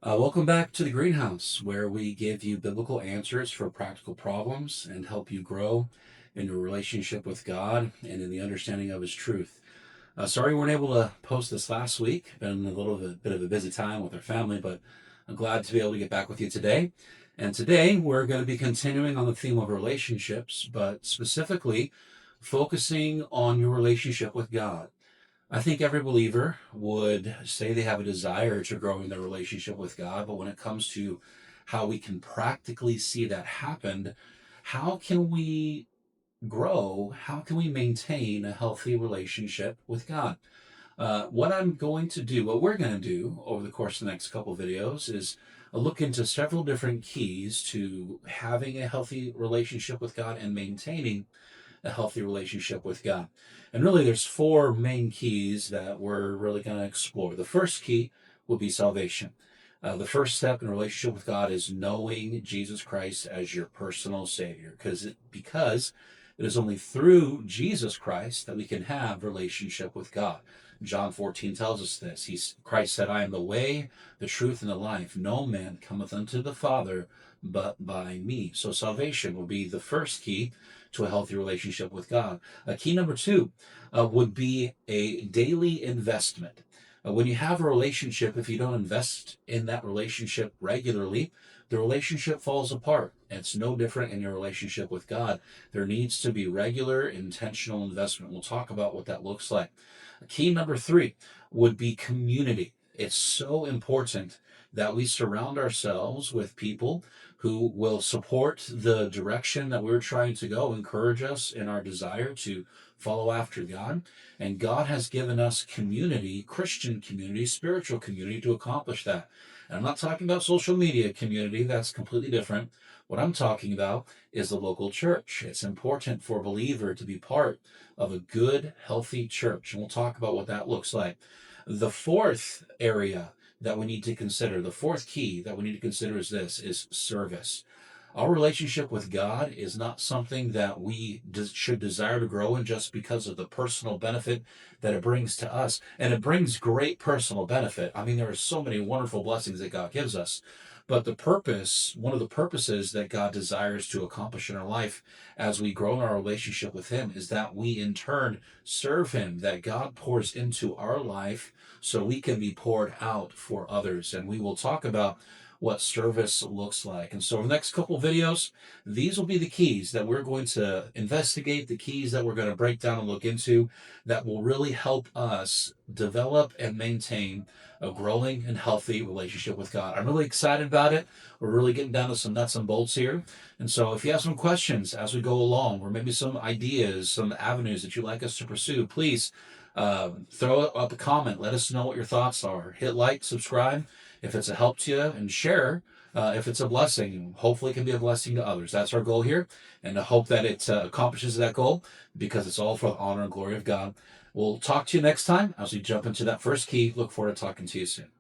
Welcome back to the Greenhouse, where we give you biblical answers for practical problems and help you grow in your relationship with God and in the understanding of His truth. Sorry we weren't able to post this last week. Been a bit of a busy time with our family, but I'm glad to be able to get back with you today. And today we're going to be continuing on the theme of relationships, but specifically focusing on your relationship with God. I think every believer would say they have a desire to grow in their relationship with God, but when it comes to how we can practically see that happen, how can we grow? How can we maintain a healthy relationship with God? What we're going to do over the course of the next couple of videos is look into several different keys to having a healthy relationship with God and maintaining a healthy relationship with God. And really, there's four main keys that we're really going to explore. The first key will be salvation. The first step in a relationship with God is knowing Jesus Christ as your personal Savior, because it is only through Jesus Christ that we can have relationship with God. John 14 tells us this. Christ said, "I am the way, the truth, and the life. No man cometh unto the Father but by me." So salvation will be the first key to a healthy relationship with God. Key number two would be a daily investment. When you have a relationship, if you don't invest in that relationship regularly, the relationship falls apart. It's no different in your relationship with God. There needs to be regular, intentional investment. We'll talk about what that looks like. Key number three would be community. It's so important that we surround ourselves with people who will support the direction that we're trying to go, encourage us in our desire to follow after God. And God has given us community, Christian community, spiritual community to accomplish that. And I'm not talking about social media community, that's completely different. What I'm talking about is the local church. It's important for a believer to be part of a good, healthy church. And we'll talk about what that looks like. The fourth area that we need to consider, the fourth key that we need to consider is service. Our relationship with God is not something that we should desire to grow in just because of the personal benefit that it brings to us. And it brings great personal benefit. I mean, there are so many wonderful blessings that God gives us. But one of the purposes that God desires to accomplish in our life as we grow in our relationship with Him is that we in turn serve Him, that God pours into our life so we can be poured out for others. And we will talk about what service looks like. And so in the next couple of videos, these will be the keys that we're going to investigate, the keys that we're going to break down and look into that will really help us develop and maintain a growing and healthy relationship with God. I'm really excited about it. We're really getting down to some nuts and bolts here. And so if you have some questions as we go along, or maybe some ideas, some avenues that you'd like us to pursue, please throw up a comment. Let us know what your thoughts are. Hit like, subscribe if it's a help to you, and share if it's a blessing. Hopefully it can be a blessing to others. That's our goal here, and I hope that it accomplishes that goal, because it's all for the honor and glory of God. We'll talk to you next time as we jump into that first key. Look forward to talking to you soon.